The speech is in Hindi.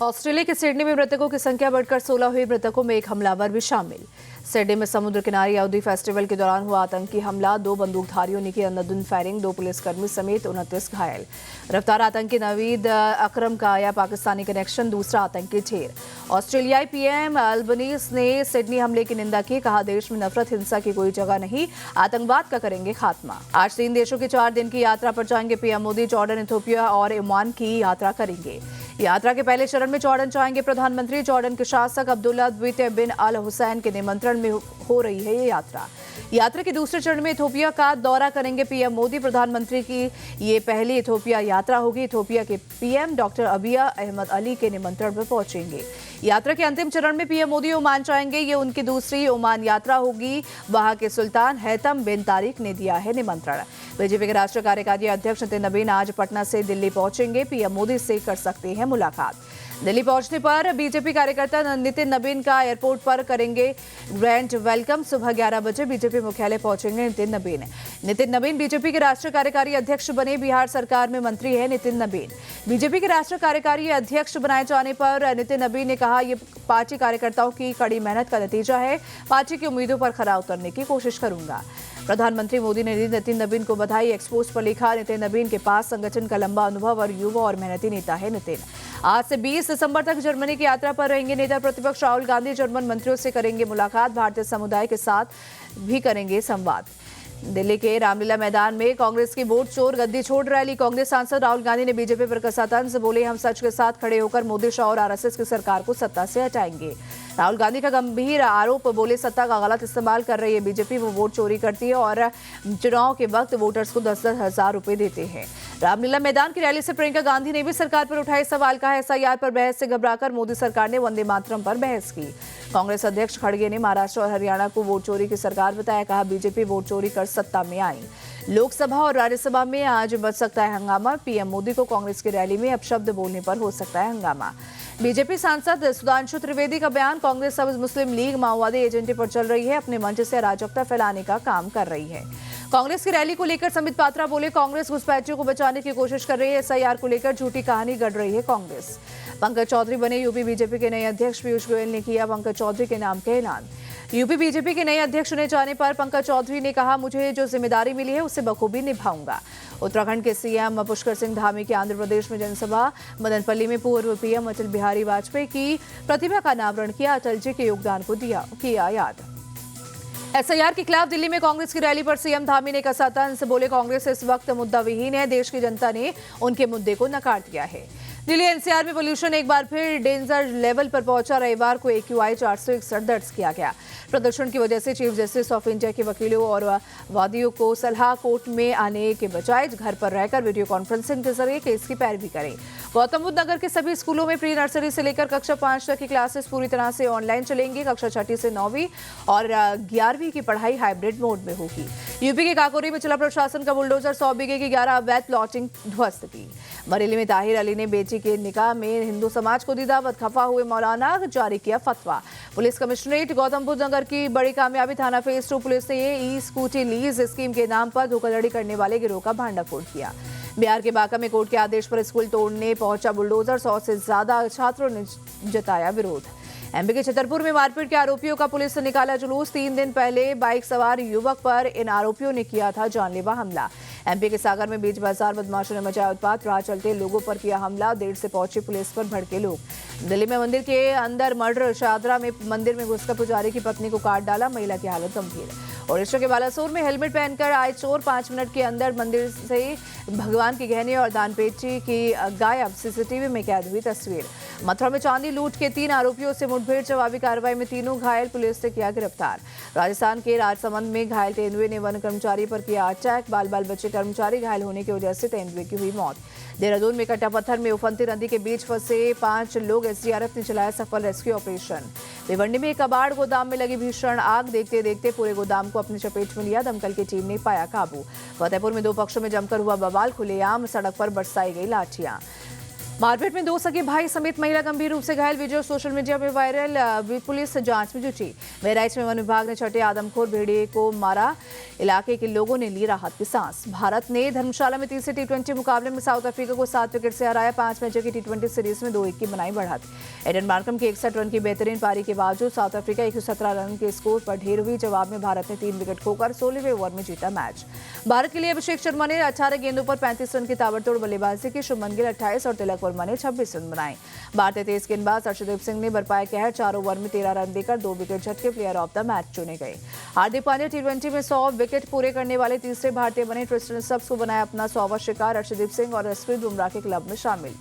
ऑस्ट्रेलिया के सिडनी में मृतकों की संख्या बढ़कर 16 हुई। मृतकों में एक हमलावर भी शामिल। सिडनी में समुद्र किनारे यहूदी फेस्टिवल के दौरान हुआ आतंकी हमला। 2 बंदूकधारियों ने की अंधाधुंध फायरिंग। 2 पुलिसकर्मी समेत 29 घायल। गिरफ्तार आतंकी नवीद अकरम का आया पाकिस्तानी कनेक्शन। दूसरा आतंकी ढेर। ऑस्ट्रेलियाई पीएम अल्बनीज ने सिडनी हमले की निंदा की। कहा, देश में नफरत हिंसा की कोई जगह नहीं, आतंकवाद का करेंगे खात्मा। आज 3 देशों की 4 दिन की यात्रा पर जाएंगे पीएम मोदी। जॉर्डन, इथियोपिया और ओमान की यात्रा करेंगे। यात्रा के पहले चरण में जॉर्डन जाएंगे प्रधानमंत्री। जॉर्डन के शासक अब्दुल्ला द्वितीय बिन अल हुसैन के निमंत्रण में हो रही है ये यात्रा। यात्रा के दूसरे चरण में इथियोपिया का दौरा करेंगे पीएम मोदी। प्रधानमंत्री की ये पहली इथियोपिया यात्रा होगी। इथियोपिया के PM doctor Abiy Ahmad Ali के निमंत्रण पर पहुंचेंगे। यात्रा के अंतिम चरण में पीएम मोदी ओमान जाएंगे। ये उनकी दूसरी ओमान यात्रा होगी। वहां के सुल्तान हैतम बिन तारिक ने दिया है निमंत्रण। बीजेपी के राष्ट्रीय कार्यकारी अध्यक्ष नितिन नबीन आज पटना से दिल्ली पहुंचेंगे। पीएम मोदी से कर सकते हैं मुलाकात। दिल्ली पहुंचने पर बीजेपी कार्यकर्ता नितिन नबीन का एयरपोर्ट पर करेंगे ग्रैंड वेलकम। सुबह 11 बजे बीजेपी मुख्यालय पहुंचेंगे नितिन नबीन। नितिन नबीन बीजेपी के राष्ट्रीय कार्यकारी अध्यक्ष बने। बिहार सरकार में मंत्री है नितिन नबीन। बीजेपी के राष्ट्रीय कार्यकारी अध्यक्ष बनाए जाने पर नितिन नबीन ने कहा, ये पार्टी कार्यकर्ताओं की कड़ी मेहनत का नतीजा है। पार्टी की उम्मीदों पर खरा उतरने की कोशिश करूंगा। प्रधानमंत्री मोदी ने नितिन नबीन को बधाई। एक्सपोज पर लिखा, नितिन नबीन के पास संगठन का लंबा अनुभव और युवा और मेहनती नेता है नितिन। आज से 20 दिसंबर तक जर्मनी की यात्रा पर रहेंगे नेता प्रतिपक्ष राहुल गांधी। जर्मन मंत्रियों से करेंगे मुलाकात। भारतीय समुदाय के साथ भी करेंगे संवाद। दिल्ली के रामलीला मैदान में कांग्रेस की वोट चोर गद्दी छोड़ रैली। कांग्रेस सांसद राहुल गांधी ने बीजेपी पर कसा तंज। बोले, हम सच के साथ खड़े होकर मोदी, शाह और आरएसएस की सरकार को सत्ता से हटाएंगे। राहुल गांधी का गंभीर आरोप। बोले, सत्ता का गलत इस्तेमाल कर रही है बीजेपी। वो वोट चोरी करती है और चुनाव के वक्त वोटर्स को 10-10 हजार रुपए देते हैं। रामलीला मैदान की रैली से प्रियंका गांधी ने भी सरकार पर उठाए सवाल। कहा, एसआईआर पर बहस से घबराकर मोदी सरकार ने वंदे मातरम पर बहस की। कांग्रेस अध्यक्ष खड़गे ने महाराष्ट्र और हरियाणा को वोट चोरी की सरकार बताया। कहा, बीजेपी वोट चोरी कर सत्ता में आई। लोकसभा और राज्यसभा में आज बच सकता है हंगामा। पीएम मोदी को कांग्रेस की रैली में अपशब्द बोलने पर हो सकता है हंगामा। बीजेपी सांसद सुधांशु त्रिवेदी का बयान। कांग्रेस अब मुस्लिम लीग माओवादी एजेंडे पर चल रही है। अपने मंच से अराजकता फैलाने का काम कर रही है। कांग्रेस की रैली को लेकर संबित पात्रा बोले, कांग्रेस घुसपैठियों को बचाने की कोशिश कर रही है। एसआईआर को लेकर झूठी कहानी गढ़ रही है कांग्रेस। पंकज चौधरी बने यूपी बीजेपी के नए अध्यक्ष। पीयूष गोयल ने किया पंकज चौधरी के नाम का ऐलान। यूपी बीजेपी के नए अध्यक्ष चुने जाने पर पंकज चौधरी ने कहा, मुझे जो जिम्मेदारी मिली है उसे बखूबी निभाऊंगा। उत्तराखंड के सीएम पुष्कर सिंह धामी की आंध्र प्रदेश में जनसभा। मदनपल्ली में पूर्व पीएम अटल बिहारी वाजपेयी की प्रतिभा का अनावरण किया। अटल जी के योगदान को किया याद। एसआईआर के खिलाफ दिल्ली में कांग्रेस की रैली पर सीएम धामी ने कसा तंज। बोले, कांग्रेस इस वक्त मुद्दा विहीन है। देश की जनता ने उनके मुद्दे को नकार दिया है। दिल्ली एनसीआर में पोल्यूशन एक बार फिर डेंजर लेवल पर पहुंचा। रविवार को AQI 461 दर्ज किया गया। प्रदूषण की वजह से चीफ जस्टिस ऑफ इंडिया के वकीलों और वादियों को सलाह कोर्ट में आने के बजाय घर पर रहकर वीडियो कॉन्फ्रेंसिंग के जरिए केस की पैरवी करें। गौतम बुद्ध नगर के सभी स्कूलों में प्री नर्सरी से लेकर कक्षा 5 तक की क्लासेस पूरी तरह से ऑनलाइन चलेंगी। कक्षा 6 से 9वीं और 11वीं की पढ़ाई हाइब्रिड मोड में होगी। यूपी के काकोरी में जिला प्रशासन का बुलडोजर 100 बीघे की 11 अवैध प्लॉटिंग ध्वस्त की। बरेली में ताहिर अली ने बेटी के निकाह में हिंदू समाज को दी दावत। खफा हुए मौलाना जारी किया फतवा। पुलिस कमिश्नरेट गौतम बुद्ध नगर की बड़ी कामयाबी। थाना फेज 2 पुलिस ने ई स्कूटी लीज स्कीम के नाम पर धोखाधड़ी करने वाले गिरोह का भांडाफोड़ किया। बिहार के बांका में कोर्ट के आदेश पर स्कूल तोड़ने पहुंचा बुलडोजर। 100 से ज्यादा छात्रों ने जताया विरोध। एमपी के छतरपुर में मारपीट के आरोपियों का पुलिस ने निकाला जुलूस। 3 दिन पहले बाइक सवार युवक पर इन आरोपियों ने किया था जानलेवा हमला। एमपी के सागर में बीच बाजार बदमाशों ने मचाया उत्पात। राह चलते लोगों पर किया हमला। देर से पहुंची पुलिस पर भड़के लोग। दिल्ली में मंदिर के अंदर मर्डर। शादरा में मंदिर में घुसकर पुजारी की पत्नी को काट डाला। महिला की हालत गंभीर। ओडिशा के बालासोर में हेलमेट पहनकर आए चोर। 5 मिनट के अंदर मंदिर से भगवान के गहने और दानपेटी की गायब। सीसीटीवी में कैद हुई तस्वीर। मथुरा में चांदी लूट के 3 आरोपियों से मुठभेड़। जवाबी कार्रवाई में तीनों घायल। पुलिस ने किया गिरफ्तार। राजस्थान के राजसमंद में घायल तेंदुए ने वन कर्मचारी पर किया अटैक। बाल बाल बच्चे कर्मचारी घायल होने की वजह से तेंदुए की हुई मौत। देहरादून में कट्टा पत्थर में उफनती नदी के बीच फंसे 5 लोग। एसडीआरएफ ने चलाया सफल रेस्क्यू ऑपरेशन। भिवंडी में एक कबाड़ गोदाम में लगी भीषण आग। देखते देखते पूरे गोदाम को अपनी चपेट में लिया। दमकल की टीम ने पाया काबू। फतेहपुर में 2 पक्षों में जमकर हुआ बवाल। खुलेआम सड़क पर बरसाई गई लाठियां। मारपीट में 2 सगे भाई समेत महिला गंभीर रूप से घायल, वीडियो सोशल मीडिया में वायरल। पुलिस जांच में जुटी। बहराइच में वन विभाग ने छठे आदमखोर भेड़िए को मारा, इलाके के लोगों ने ली राहत की सांस। भारत ने धर्मशाला में तीसरे टी20 मुकाबले में साउथ अफ्रीका को 7 विकेट से हराया। 5 मैचों की टी20 सीरीज में 2-1 की बनाई बढ़त। एडन मार्करम की 61 रन की बेहतरीन पारी के बावजूद साउथ अफ्रीका 117 रन के स्कोर पर ढेर हुई। जवाब में भारत ने 3 विकेट खोकर 16वें ओवर में जीता मैच। भारत के लिए अभिषेक शर्मा ने 18 गेंदों पर 35 रन की ताबड़तोड़ बल्लेबाजी की। शुभमन गिल 28 और तिलक वर्मा ने 26 रन बनाए। भारतीय तेज गेंदबाज अर्शदीप सिंह ने बरपाया कहर, 4 ओवर में 13 रन देकर 2 विकेट झटके प्लेयर ऑफ द मैच चुने गए। हार्दिक पांड्या टी20 में 100 विकेट पूरे करने वाले तीसरे भारतीय बने। ट्रिस्टन स्टब्स को बनाया अपना 100वां शिकार। अर्शदीप सिंह और जसप्रीत बुमराह के क्लब में शामिल।